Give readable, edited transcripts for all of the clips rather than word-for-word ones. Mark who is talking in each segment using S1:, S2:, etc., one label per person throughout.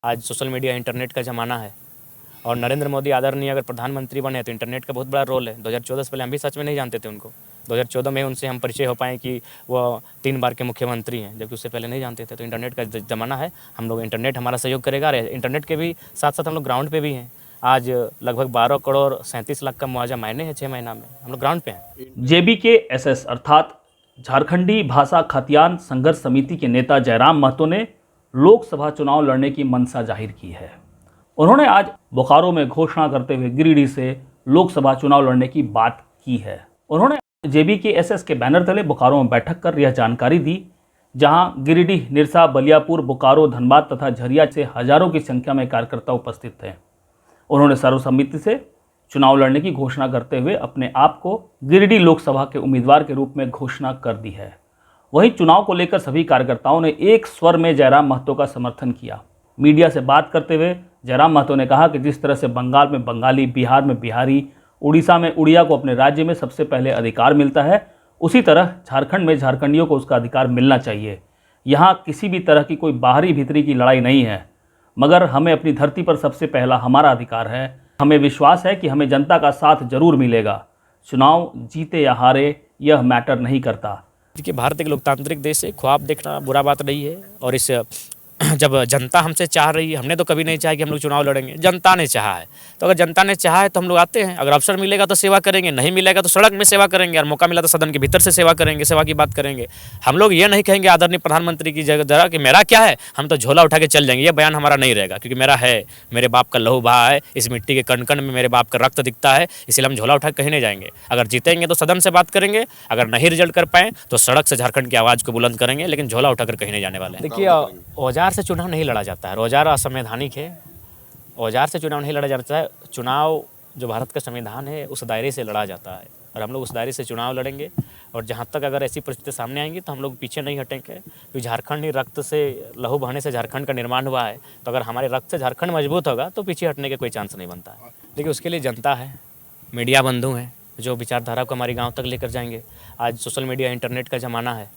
S1: आज social media internet का ज़माना है और नरेंद्र मोदी आदरणीय अगर प्रधानमंत्री बने तो इंटरनेट का बहुत बड़ा रोल है। 2014 से पहले हम भी सच में नहीं जानते थे उनको। 2014 में उनसे हम परिचय हो पाए कि वो 3 बार के मुख्यमंत्री हैं, जबकि उससे पहले नहीं जानते थे। तो इंटरनेट का ज़माना है, हम लोग इंटरनेट हमारा सहयोग करेगा। और इंटरनेट के भी साथ साथ हम लोग ग्राउंड पे भी हैं। आज लगभग 12 करोड़ 37 लाख का मुआवजा मायने है 6 महीना में, हम लोग ग्राउंड पे हैं।
S2: JBKSS अर्थात झारखंडी भाषा खतियान संघर्ष समिति के नेता जयराम महतो ने लोकसभा चुनाव लड़ने की मंशा जाहिर की है। उन्होंने आज बोकारो में घोषणा करते हुए गिरिडीह से लोकसभा चुनाव लड़ने की बात की है। उन्होंने JBKSS के बैनर तले बोकारो में बैठक कर यह जानकारी दी, जहां गिरिडीह, निरसा, बलियापुर, बोकारो, धनबाद तथा झरिया से हजारों की संख्या में कार्यकर्ता उपस्थित थे। उन्होंने सर्वसम्मति से चुनाव लड़ने की घोषणा करते हुए अपने आप को गिरिडीह लोकसभा के उम्मीदवार के रूप में घोषणा कर दी है। वहीं चुनाव को लेकर सभी कार्यकर्ताओं ने एक स्वर में जयराम महतो का समर्थन किया। मीडिया से बात करते हुए जयराम महतो ने कहा कि जिस तरह से बंगाल में बंगाली, बिहार में बिहारी, उड़ीसा में उड़िया को अपने राज्य में सबसे पहले अधिकार मिलता है, उसी तरह झारखंड में झारखंडियों को उसका अधिकार मिलना चाहिए। यहाँ किसी भी तरह की कोई बाहरी भीतरी की लड़ाई नहीं है, मगर हमें अपनी धरती पर सबसे पहला हमारा अधिकार है। हमें विश्वास है कि हमें जनता का साथ जरूर मिलेगा। चुनाव जीते या हारे यह मैटर नहीं करता।
S1: देखिए, भारत एक लोकतांत्रिक देश है, ख्वाब देखना बुरा बात नहीं है। और इस जब जनता हमसे चाह रही है, हमने तो कभी नहीं चाहा कि हम लोग चुनाव लड़ेंगे, जनता ने चाहा है। तो अगर जनता ने चाहा है तो हम लोग आते हैं। अगर अवसर मिलेगा तो सेवा करेंगे, नहीं मिलेगा तो सड़क में सेवा करेंगे, और मौका मिला तो सदन के भीतर से सेवा करेंगे, सेवा की बात करेंगे। हम लोग ये नहीं कहेंगे आदरणीय प्रधानमंत्री की जगह कि मेरा क्या है, हम तो झोला उठा के चल जाएंगे। ये बयान हमारा नहीं रहेगा, क्योंकि मेरा है, मेरे बाप का लहू बहा है, इस मिट्टी के कण कण में मेरे बाप का रक्त दिखता है, इसलिए हम झोला उठा के कहीं नहीं जाएंगे। अगर जीतेंगे तो सदन से बात करेंगे, अगर नहीं रिजल्ट कर पाए तो सड़क से झारखंड की आवाज़ को बुलंद करेंगे, लेकिन झोला उठाकर कहीं नहीं जाने वाले हैं। देखिए, औजार से चुनाव नहीं लड़ा जाता है, औजार असंवैधानिक है। औजार से चुनाव नहीं लड़ा जाता है। चुनाव जो भारत का संविधान है उस दायरे से लड़ा जाता है, और हम लोग उस दायरे से चुनाव लड़ेंगे। और जहाँ तक अगर ऐसी परिस्थिति सामने आएंगी तो हम लोग पीछे नहीं हटेंगे, क्योंकि झारखंड ही रक्त से, लहू बहने से झारखंड का निर्माण हुआ है। तो अगर हमारे रक्त से झारखंड मजबूत होगा तो पीछे हटने का कोई चांस नहीं बनता है। देखिए, उसके लिए जनता है, मीडिया बंधु हैं, जो विचारधारा को हमारे गाँव तक लेकर जाएंगे। आज सोशल मीडिया इंटरनेट का ज़माना है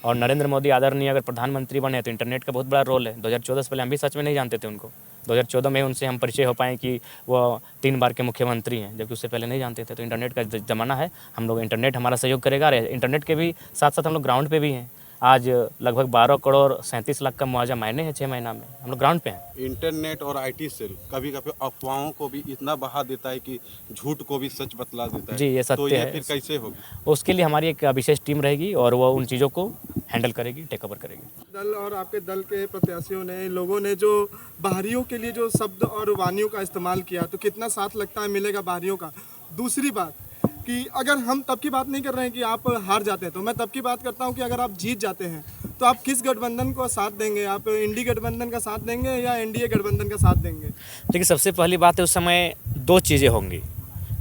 S1: और नरेंद्र मोदी आदरणीय अगर प्रधानमंत्री बने तो इंटरनेट का बहुत बड़ा रोल है। 2014 से पहले हम भी सच में नहीं जानते थे उनको। 2014 में उनसे हम परिचय हो पाए कि वो 3 बार के मुख्यमंत्री हैं, जबकि उससे पहले नहीं जानते थे। तो इंटरनेट का ज़माना है, हम लोग इंटरनेट हमारा सहयोग करेगा। और इंटरनेट के भी साथ साथ हम लोग ग्राउंड पे भी हैं। आज लगभग 12 करोड़ 37 लाख का मुआवजा मायने है 6 महीना में, हम लोग ग्राउंड पे हैं।
S3: इंटरनेट और IT सेल कभी कभी अफवाहों को भी इतना बढ़ा देता है कि झूठ को भी सच बतला देता है।
S1: जी, ये सत्य
S3: तो ये
S1: है।
S3: फिर कैसे होगी?
S1: उसके लिए हमारी एक विशेष टीम रहेगी और वो उन चीज़ों को हैंडल करेगी, टेक ओवर करेगी।
S4: दल और आपके दल के प्रत्याशियों ने, लोगों ने जो बाहरियों के लिए जो शब्द और वानियों का इस्तेमाल किया, तो कितना साथ लगता है मिलेगा बाहरियों का? दूसरी बात कि अगर हम तब की बात नहीं कर रहे हैं कि आप हार जाते हैं, तो मैं तब की बात करता हूं कि अगर आप जीत जाते हैं तो आप किस गठबंधन को साथ देंगे? आप इंडी गठबंधन का साथ देंगे या NDA गठबंधन का साथ देंगे?
S1: देखिए, सबसे पहली बात है, उस समय 2 चीज़ें होंगी।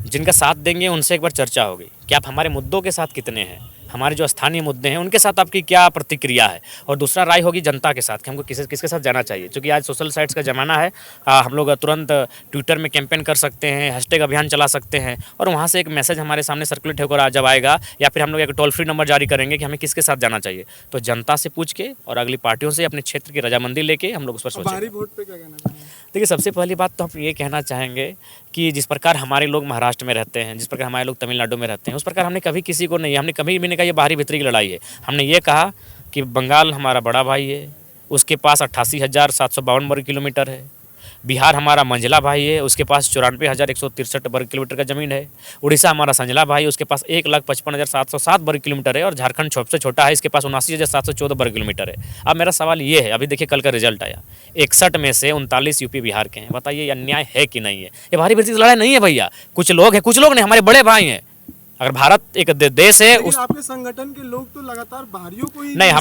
S1: जिनका साथ देंगे उनसे एक बार चर्चा होगी कि आप हमारे मुद्दों के साथ कितने हैं, हमारे जो स्थानीय मुद्दे हैं उनके साथ आपकी क्या प्रतिक्रिया है। और दूसरा राय होगी जनता के साथ कि हमको किसके साथ जाना चाहिए। क्योंकि आज सोशल साइट्स का ज़माना है, हम लोग तुरंत ट्विटर में कैंपेन कर सकते हैं, हैशटैग अभियान चला सकते हैं, और वहाँ से एक मैसेज हमारे सामने सर्कुलेट होकर जब आएगा, या फिर हम लोग एक टोल फ्री नंबर जारी करेंगे कि हमें किसके साथ जाना चाहिए। तो जनता से पूछ के और अगली पार्टियों से अपने क्षेत्र की रजामंदी लेके हम लोग उस पर सोचेंगे।
S4: बाहरी वोट पे क्या कहना चाहिए?
S1: देखिए, सबसे पहली बात तो हम ये कहना चाहेंगे कि जिस प्रकार हमारे लोग महाराष्ट्र में रहते हैं, जिस प्रकार हमारे लोग तमिलनाडु में रहते हैं, उस प्रकार हमने कभी किसी को नहीं, हमने कभी भी नहीं कहा ये बाहरी भीतरी की लड़ाई है। हमने ये कहा कि बंगाल हमारा बड़ा भाई है, उसके पास 88,752 वर्ग किलोमीटर है। बिहार हमारा मंझला भाई है, उसके पास 94,163 वर्ग किलोमीटर का ज़मीन है। उड़ीसा हमारा संझला भाई है, उसके पास 1,55,707 वर्ग किलोमीटर है। और झारखंड सबसे छोटा है, इसके पास 79,714 वर्ग किलोमीटर है। अब मेरा सवाल ये है, अभी देखिए कल का रिजल्ट आया, 61 में से 39 यूपी बिहार के हैं। बताइए, ये अन्याय है कि नहीं है? ये बाहरी भीतरी लड़ाई नहीं है भैया। कुछ लोग हैं, कुछ लोग नहीं, हमारे बड़े भाई हैं। अगर भारत एक देश है,
S4: उस आपके संगठन के लोग तो लगातार बाहरियों को ही
S1: नहीं,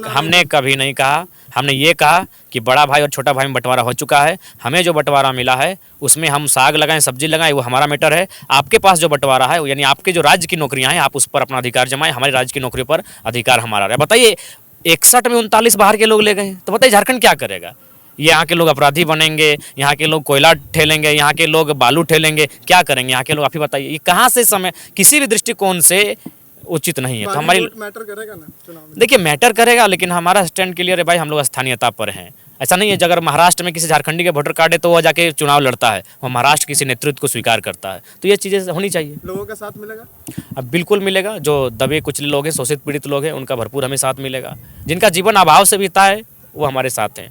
S1: हमने कभी नहीं कहा। हमने ये कहा कि बड़ा भाई और छोटा भाई में बंटवारा हो चुका है। हमें जो बंटवारा मिला है उसमें हम साग लगाएं, सब्जी लगाएं, वो हमारा मैटर है। आपके पास जो बंटवारा है, यानी आपके जो राज्य की नौकरियां हैं, आप उस पर अपना अधिकार जमाएं। हमारे राज्य की नौकरी पर अधिकार हमारा रहा। बताइए, 61 में 39 बाहर के लोग ले गए, तो बताइए झारखंड क्या करेगा? यहाँ के लोग अपराधी बनेंगे, यहाँ के लोग कोयला ठेलेंगे, यहाँ के लोग बालू ठेलेंगे, क्या करेंगे यहाँ के लोग? आप ही बताइए, ये कहाँ से समय किसी भी दृष्टिकोण से उचित नहीं है। तो
S4: बाहरी
S1: हमारी
S4: वोट मैटर करेगा ना चुनाव में?
S1: देखिए मैटर करेगा, लेकिन हमारा स्टैंड क्लियर है भाई, हम लोग स्थानीयता पर हैं। ऐसा नहीं है अगर महाराष्ट्र में किसी झारखंडी के वोटर कार्ड है तो वह जाके चुनाव लड़ता है, वह महाराष्ट्र किसी नेतृत्व को स्वीकार करता है। तो ये चीज़ें होनी चाहिए।
S4: लोगों का साथ मिलेगा?
S1: अब बिल्कुल मिलेगा। जो दबे कुचले लोग हैं, शोषित पीड़ित लोग हैं, उनका भरपूर हमें साथ मिलेगा। जिनका जीवन अभाव से बीता है वो हमारे साथ हैं।